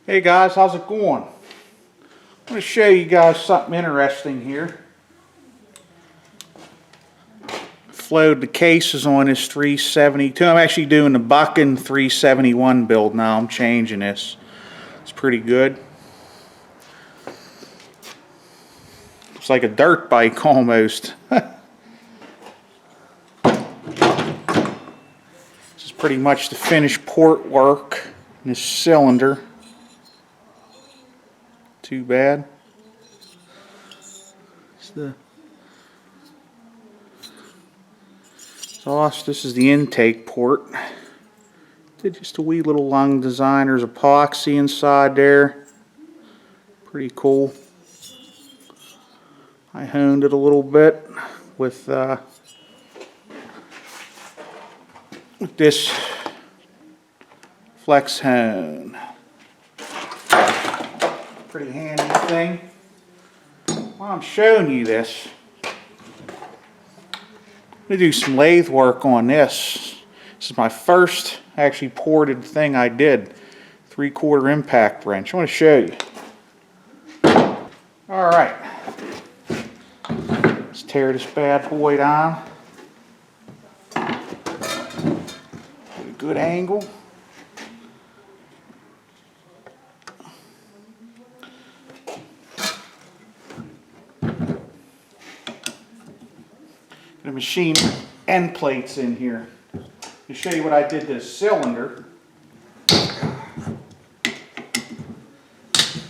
Hey guys, how's it going? I'm going to show you guys something interesting here. Flowed the cases on this 372. I'm actually doing the Buckin 371 build now. I'm changing this. It's pretty good. It's like a dirt bike almost. This is pretty much the finished port work in this cylinder. Too bad. It's the exhaust. This is the intake port. Did just a wee little lung design. There's epoxy inside there. Pretty cool. I honed it a little bit with this flex hone. Pretty handy thing. While I'm showing you this, I'm going to do some lathe work on this. This is my first actually ported thing I did. 3/4 impact wrench. I want to show you. Alright. Let's tear this bad boy down. Get a good angle. The machine end plates in here. To show you what I did to this cylinder.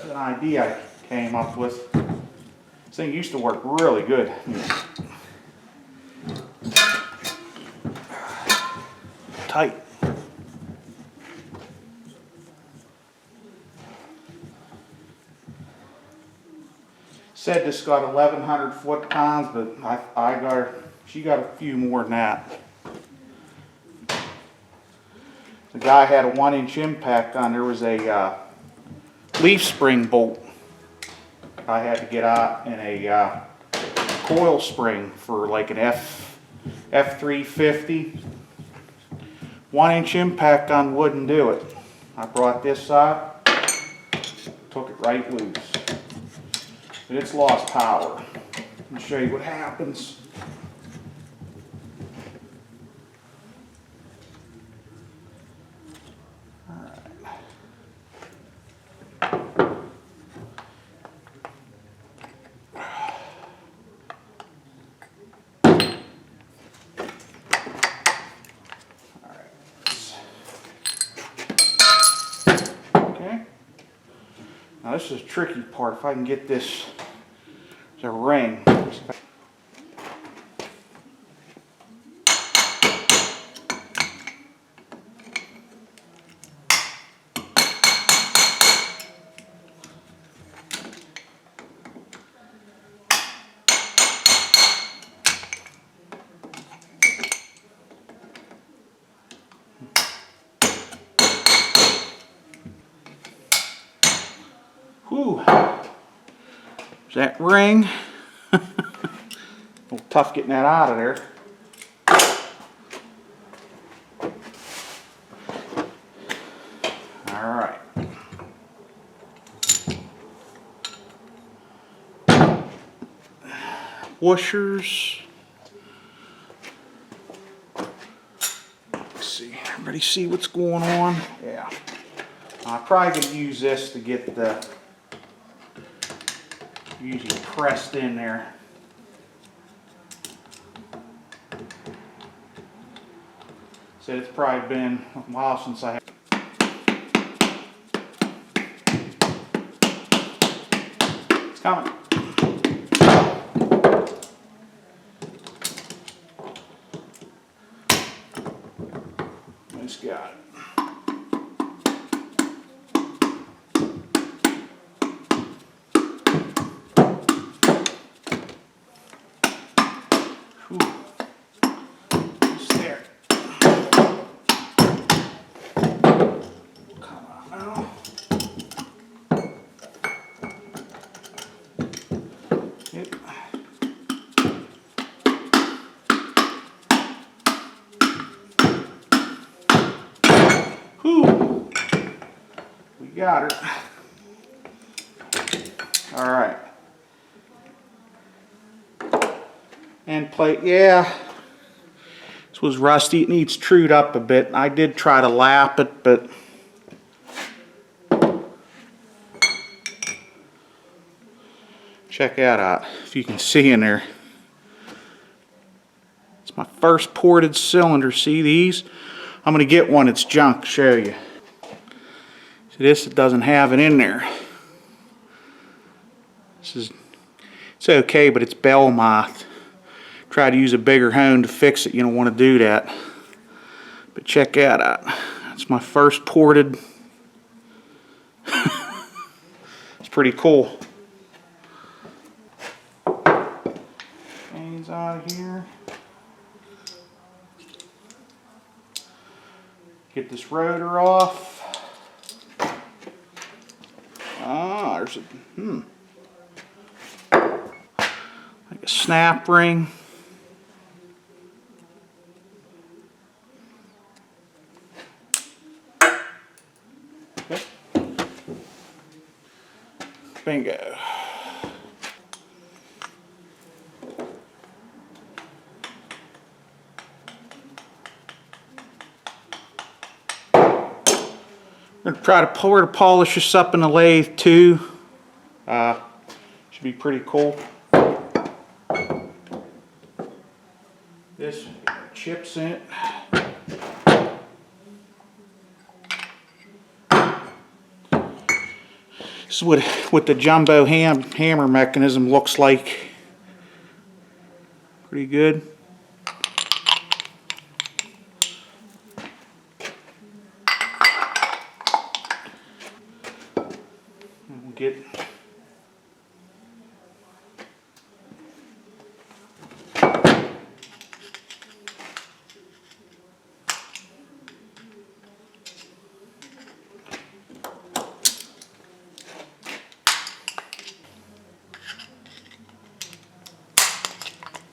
An idea I came up with. This thing used to work really good. Tight. Said this got 1,100 foot-pounds, but she got a few more than that. The guy had a 1-inch impact on. There was a leaf spring bolt I had to get out, and a coil spring for like an F350. 1-inch impact on wouldn't do it. I brought this out, took it right loose. But it's lost power. Let me show you what happens. Now this is a tricky part. If I can get this, there's a ring. Whew. There's that ring. A little tough getting that out of there. Alright. Washers. Let's see. Everybody see what's going on? Yeah. I'm probably going to use this to get the usually pressed in there. So it's probably been a while since I had. It's coming. It's got it. got her. All right. End plate, yeah. This was rusty. It needs trued up a bit. I did try to lap it, but check that out. If you can see in there. It's my first ported cylinder. See these? I'm going to get one that's junk to show you. See this? It doesn't have it in there. It's okay, but it's bell mouthed. Try to use a bigger hone to fix it. You don't want to do that. But check that out. It's my first ported. It's pretty cool. Chains out of here. Get this rotor off. Ah, there's a like a snap ring. Okay. Bingo. I'm going to try to polish this up in the lathe too. Should be pretty cool. This chips in it. This is what the jumbo hammer mechanism looks like. Pretty good. And we'll get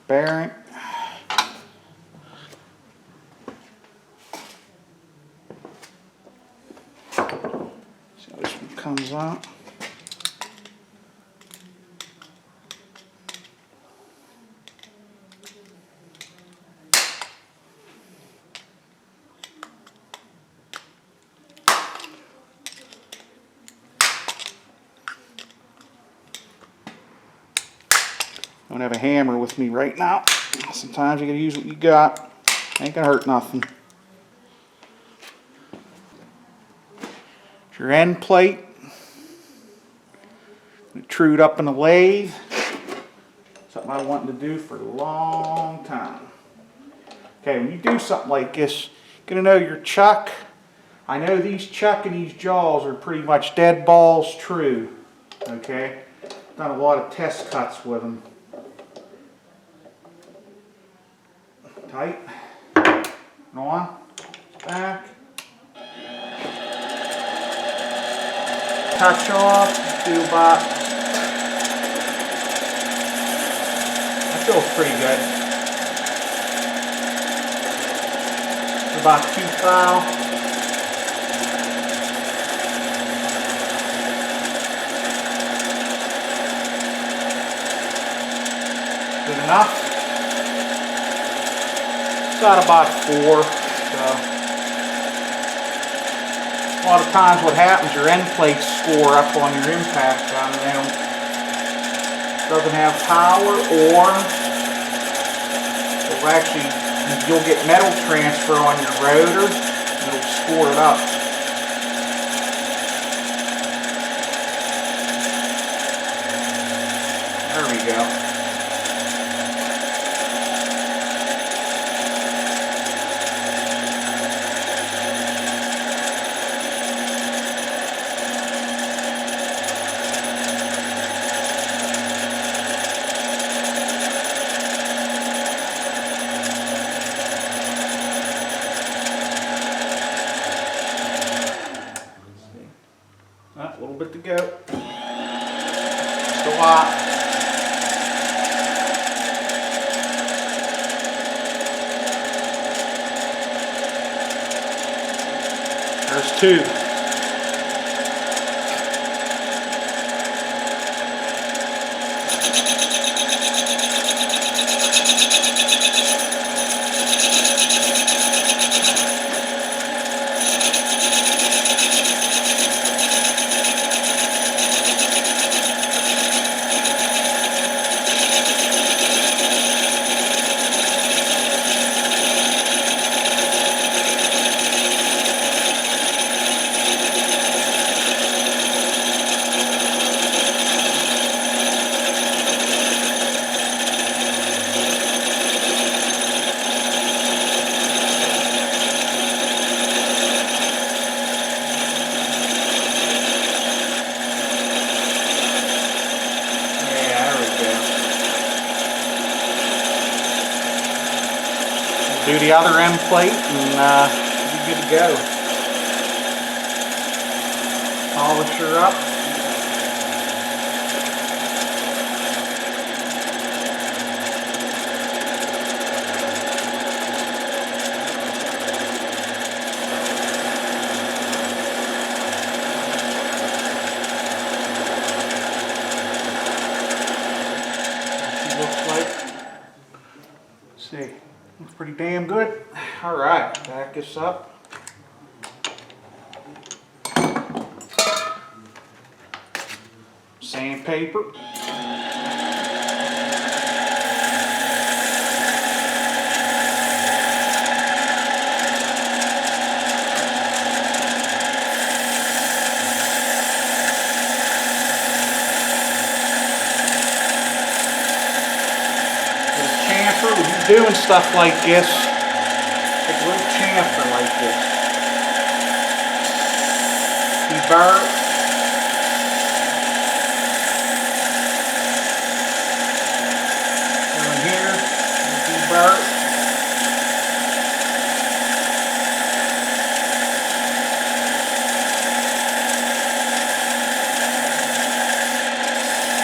bearing. See how this one comes out. I don't have a hammer with me right now. Sometimes you gotta use what you got. Ain't gonna hurt nothing. It's your end plate. Trued up in the lathe. Something I've been wanting to do for a long time. Okay, when you do something like this, you're gonna know your chuck. I know these chuck and these jaws are pretty much dead balls true. Okay, done a lot of test cuts with them. Tight, on, back, touch off, do about, that feels pretty good. About 2 thou. Good enough. Got about 4. So a lot of times what happens, your end plates score up on your impact gun and then doesn't have power, or it'll actually, you'll get metal transfer on your rotor and it'll score it up. There we go. A little bit to go. Just a lot. There's 2. do the other end plate and be good to go. Polish her up. Looks like, let's see, looks pretty damn good. All right, back this up. Sandpaper. When you're doing stuff like this, take a little chamfer like this. Deburr. Down here, deburr.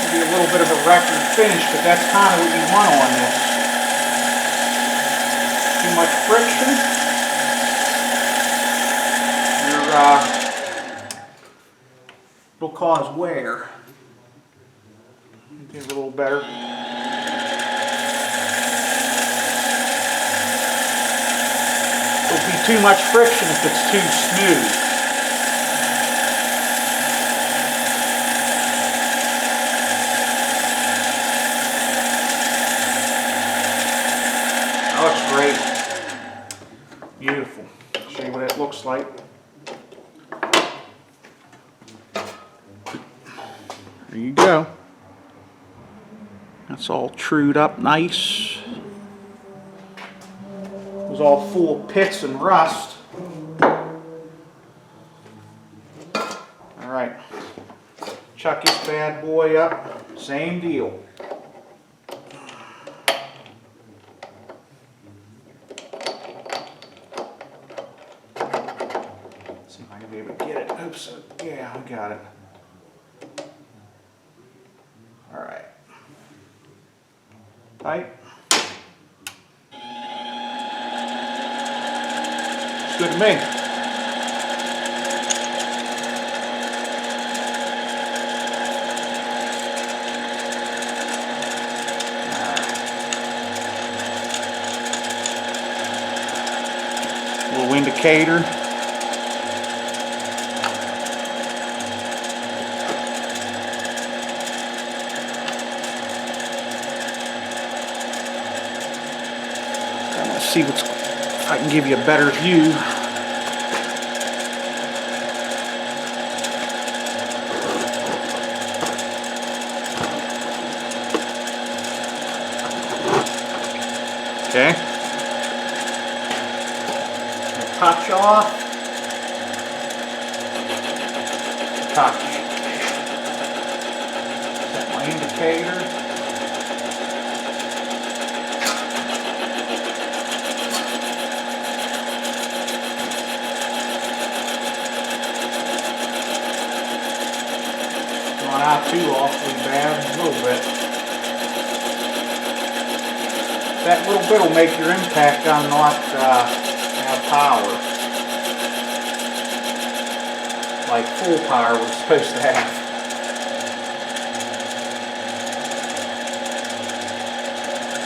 Maybe a little bit of a record finish, but that's kind of what you want on this. Too much friction, will cause wear. Get a little better. There'll be too much friction if it's too smooth. That looks great. Beautiful. Show you what it looks like. There you go. That's all trued up nice. It was all full of pits and rust. All right. Chuck this bad boy up. Same deal. See if I can be able to get it. Oops. Yeah, I got it. All right. Tight. It's good to me. Little indicator. See what's, if I can give you a better view. Okay. Touch off. Touch. Set my indicator. Not too awfully bad, a little bit. That little bit will make your impact gun not have power. Like full power was supposed to have.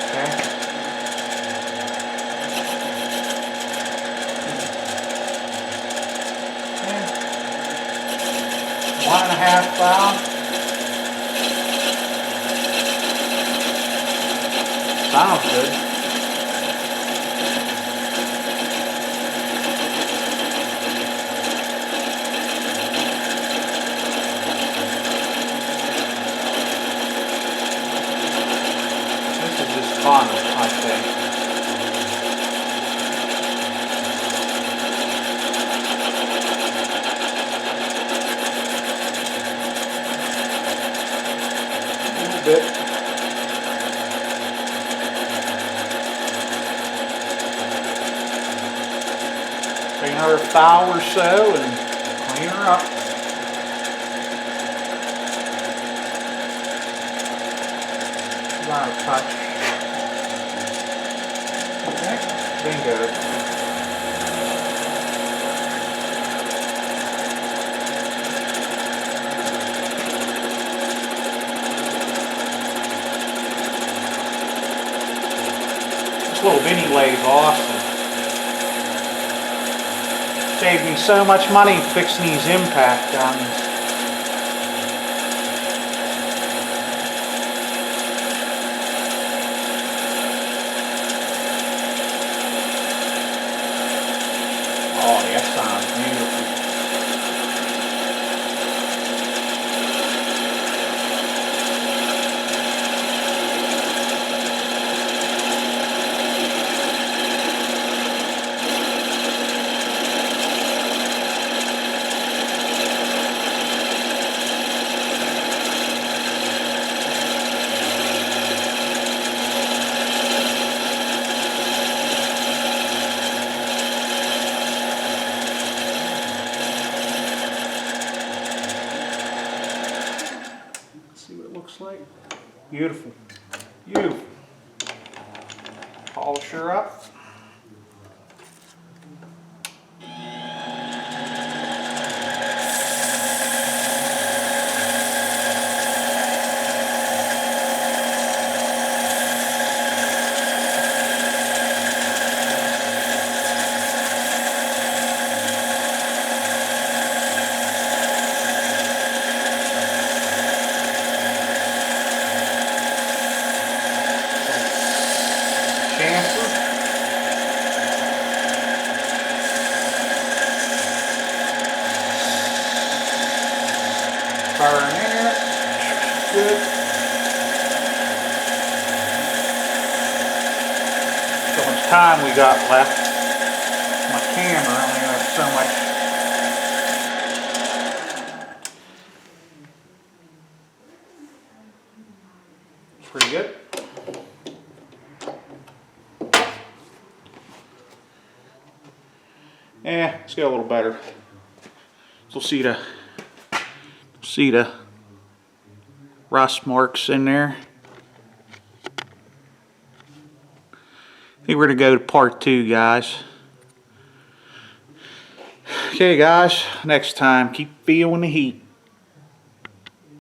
Okay. Okay. 1.5 valve. Sounds good. This is just fun, I think. A little bit. Another foul or so and clean her up. About a touch. Okay, bingo. This little mini lathe awesome. Saved me so much money fixing these impact guns. Oh, that sounds beautiful. See what it looks like? Beautiful. Beautiful. Polish her up. Fire in there. Good. So much time we got left. My camera only has so much. Pretty good. Let's get a little better. So see the rust marks in there. I think we're gonna go to part 2, guys. Okay, guys, next time, keep feeling the heat.